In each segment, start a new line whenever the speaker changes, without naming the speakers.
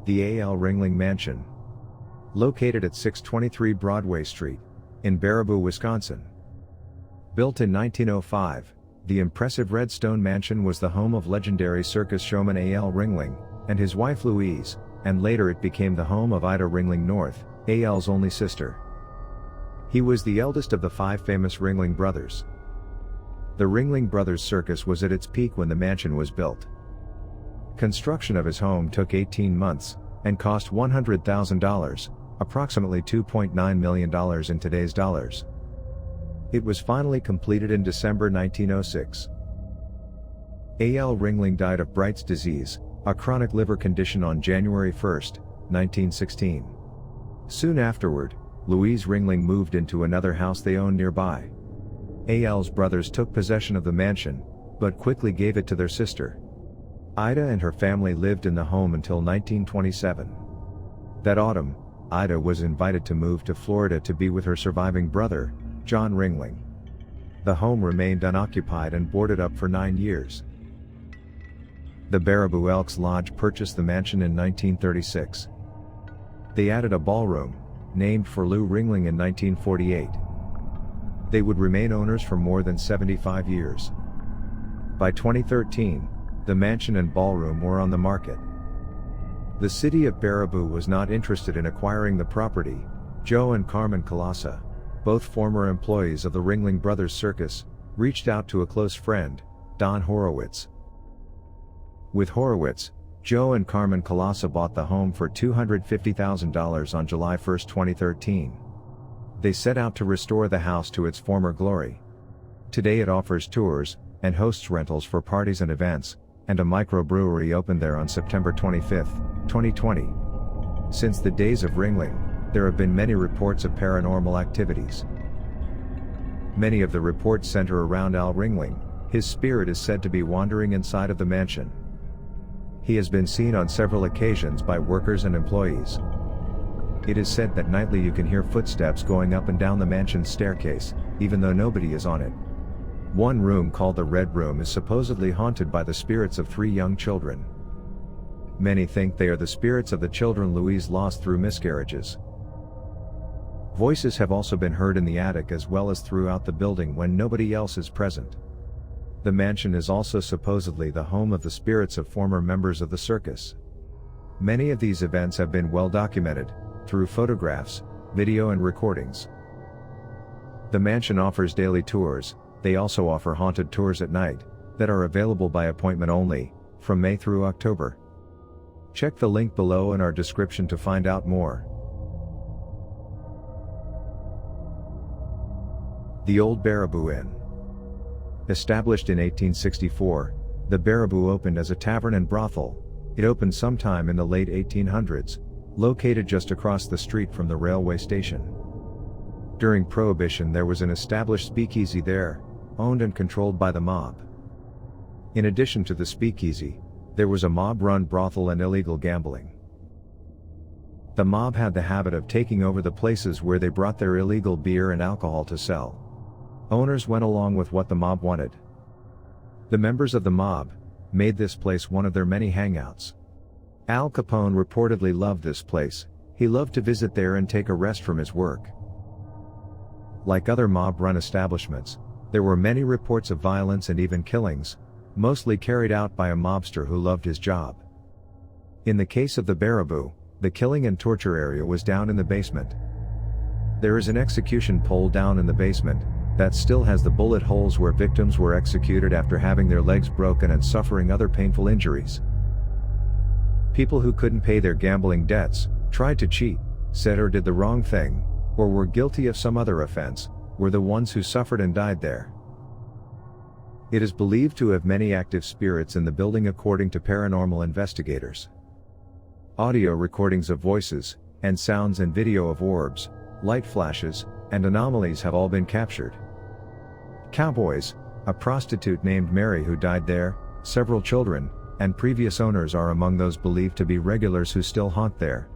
the A.L. Ringling Mansion. Located at 623 Broadway Street, in Baraboo, Wisconsin. Built in 1905, the impressive red stone mansion was the home of legendary circus showman A.L. Ringling, and his wife Louise, and later it became the home of Ida Ringling North, A.L.'s only sister. He was the eldest of the 5 famous Ringling brothers. The Ringling Brothers Circus was at its peak when the mansion was built. Construction of his home took 18 months, and cost $100,000, approximately $2.9 million in today's dollars. It was finally completed in December 1906. A.L. Ringling died of Bright's disease, a chronic liver condition, on January 1, 1916. Soon afterward, Louise Ringling moved into another house they owned nearby. A.L.'s brothers took possession of the mansion, but quickly gave it to their sister. Ida and her family lived in the home until 1927. That autumn, Ida was invited to move to Florida to be with her surviving brother, John Ringling. The home remained unoccupied and boarded up for 9 years. The Baraboo Elks Lodge purchased the mansion in 1936. They added a ballroom, named for Lou Ringling, in 1948. They would remain owners for more than 75 years. By 2013, the mansion and ballroom were on the market. The city of Baraboo was not interested in acquiring the property. Joe and Carmen Colasa, both former employees of the Ringling Brothers Circus, reached out to a close friend, Don Horowitz. With Horowitz, Joe and Carmen Colasa bought the home for $250,000 on July 1, 2013. They set out to restore the house to its former glory. Today it offers tours, and hosts rentals for parties and events, and a microbrewery opened there on September 25, 2020. Since the days of Ringling, there have been many reports of paranormal activities. Many of the reports center around Al Ringling. His spirit is said to be wandering inside of the mansion. He has been seen on several occasions by workers and employees. It is said that nightly you can hear footsteps going up and down the mansion's staircase, even though nobody is on it. One room, called the Red Room, is supposedly haunted by the spirits of 3 young children. Many think they are the spirits of the children Louise lost through miscarriages. Voices have also been heard in the attic as well as throughout the building when nobody else is present. The mansion is also supposedly the home of the spirits of former members of the circus. Many of these events have been well documented, through photographs, video and recordings. The mansion offers daily tours. They also offer haunted tours at night, that are available by appointment only, from May through October. Check the link below in our description to find out more. The Old Baraboo Inn. Established in 1864, the Baraboo opened as a tavern and brothel. It opened sometime in the late 1800s, located just across the street from the railway station. During Prohibition there was an established speakeasy there, owned and controlled by the mob. In addition to the speakeasy, there was a mob-run brothel and illegal gambling. The mob had the habit of taking over the places where they brought their illegal beer and alcohol to sell. Owners went along with what the mob wanted. The members of the mob made this place one of their many hangouts. Al Capone reportedly loved this place. He loved to visit there and take a rest from his work. Like other mob-run establishments, there were many reports of violence and even killings, mostly carried out by a mobster who loved his job. In the case of the Baraboo, the killing and torture area was down in the basement. There is an execution pole down in the basement that still has the bullet holes where victims were executed after having their legs broken and suffering other painful injuries. People who couldn't pay their gambling debts, tried to cheat, said or did the wrong thing, or were guilty of some other offense, were the ones who suffered and died there. It is believed to have many active spirits in the building according to paranormal investigators. Audio recordings of voices, and sounds and video of orbs, light flashes, and anomalies have all been captured. Cowboys, a prostitute named Mary who died there, several children, and previous owners are among those believed to be regulars who still haunt there.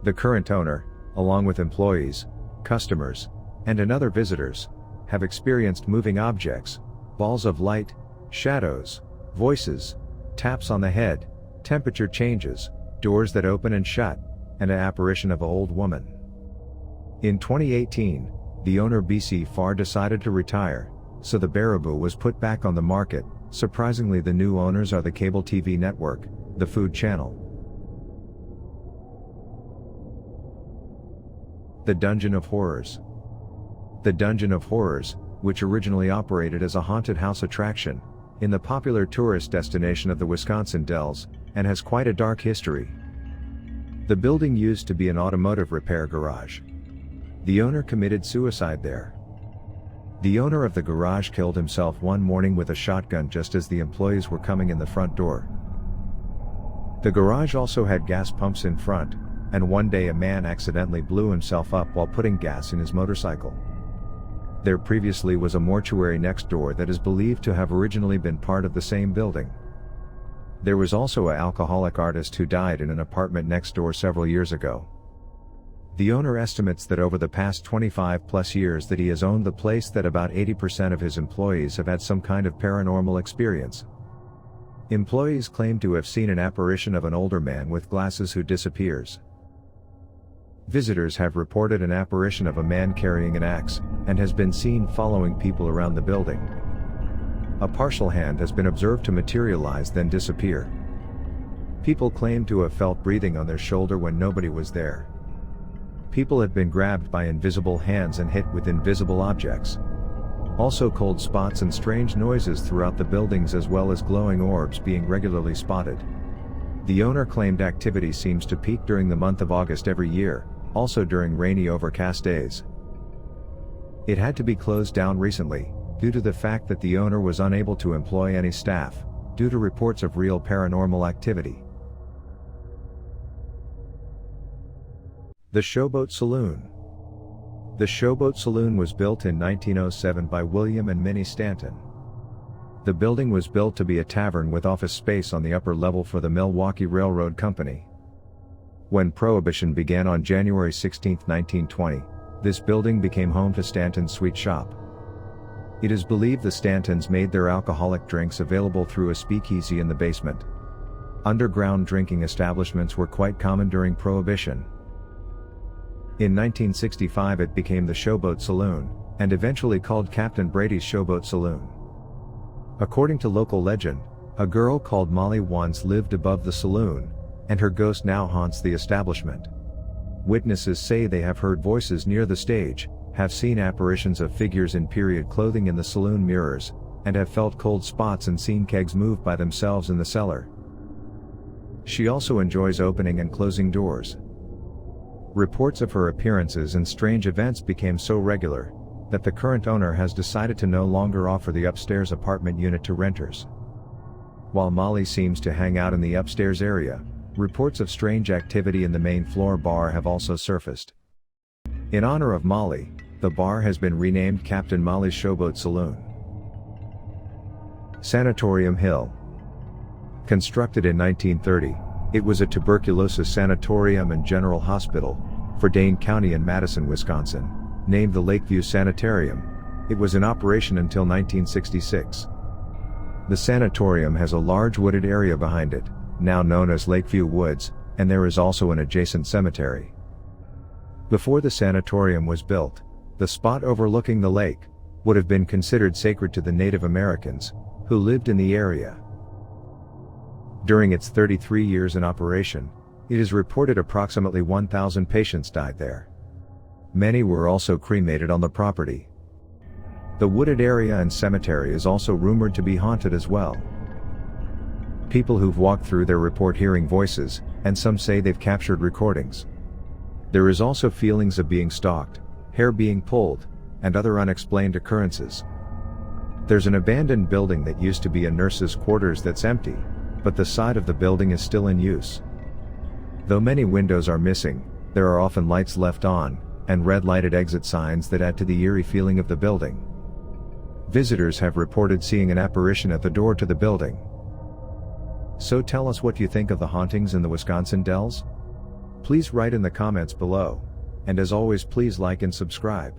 The current owner, along with employees, customers, and other visitors, have experienced moving objects, balls of light, shadows, voices, taps on the head, temperature changes, doors that open and shut, and an apparition of an old woman. In 2018, the owner BC Farr decided to retire, so the Baraboo was put back on the market. Surprisingly, the new owners are the cable TV network, the Food Channel. The Dungeon of Horrors. The Dungeon of Horrors, which originally operated as a haunted house attraction, in the popular tourist destination of the Wisconsin Dells, and has quite a dark history. The building used to be an automotive repair garage. The owner committed suicide there. The owner of the garage killed himself one morning with a shotgun just as the employees were coming in the front door. The garage also had gas pumps in front, and one day a man accidentally blew himself up while putting gas in his motorcycle. There previously was a mortuary next door that is believed to have originally been part of the same building. There was also an alcoholic artist who died in an apartment next door several years ago. The owner estimates that over the past 25+ years that he has owned the place that about 80% of his employees have had some kind of paranormal experience. Employees claim to have seen an apparition of an older man with glasses who disappears. Visitors have reported an apparition of a man carrying an axe, and has been seen following people around the building. A partial hand has been observed to materialize then disappear. People claim to have felt breathing on their shoulder when nobody was there. People have been grabbed by invisible hands and hit with invisible objects. Also cold spots and strange noises throughout the buildings, as well as glowing orbs being regularly spotted. The owner claimed activity seems to peak during the month of August every year, also during rainy overcast days. It had to be closed down recently, due to the fact that the owner was unable to employ any staff, due to reports of real paranormal activity. The Showboat Saloon. The Showboat Saloon was built in 1907 by William and Minnie Stanton. The building was built to be a tavern with office space on the upper level for the Milwaukee Railroad Company. When Prohibition began on January 16, 1920, this building became home to Stanton's Sweet Shop. It is believed the Stantons made their alcoholic drinks available through a speakeasy in the basement. Underground drinking establishments were quite common during Prohibition. In 1965 it became the Showboat Saloon, and eventually called Captain Brady's Showboat Saloon. According to local legend, a girl called Molly once lived above the saloon, and her ghost now haunts the establishment. Witnesses say they have heard voices near the stage, have seen apparitions of figures in period clothing in the saloon mirrors, and have felt cold spots and seen kegs move by themselves in the cellar. She also enjoys opening and closing doors. Reports of her appearances and strange events became so regular, that the current owner has decided to no longer offer the upstairs apartment unit to renters. While Molly seems to hang out in the upstairs area, reports of strange activity in the main floor bar have also surfaced. In honor of Molly, the bar has been renamed Captain Molly's Showboat Saloon. Sanatorium Hill. Constructed in 1930, it was a tuberculosis sanatorium and general hospital for Dane County in Madison, Wisconsin, named the Lakeview Sanitarium. It was in operation until 1966. The sanatorium has a large wooded area behind it, now known as Lakeview Woods, and there is also an adjacent cemetery. Before the sanatorium was built, the spot overlooking the lake would have been considered sacred to the Native Americans who lived in the area. During its 33 years in operation, it is reported approximately 1,000 patients died there. Many were also cremated on the property. The wooded area and cemetery is also rumored to be haunted as well. People who've walked through there report hearing voices, and some say they've captured recordings. There is also feelings of being stalked, hair being pulled, and other unexplained occurrences. There's an abandoned building that used to be a nurse's quarters that's empty, but the side of the building is still in use. Though many windows are missing, there are often lights left on, and red lighted exit signs that add to the eerie feeling of the building. Visitors have reported seeing an apparition at the door to the building. So tell us what you think of the hauntings in the Wisconsin Dells? Please write in the comments below, and as always please like and subscribe.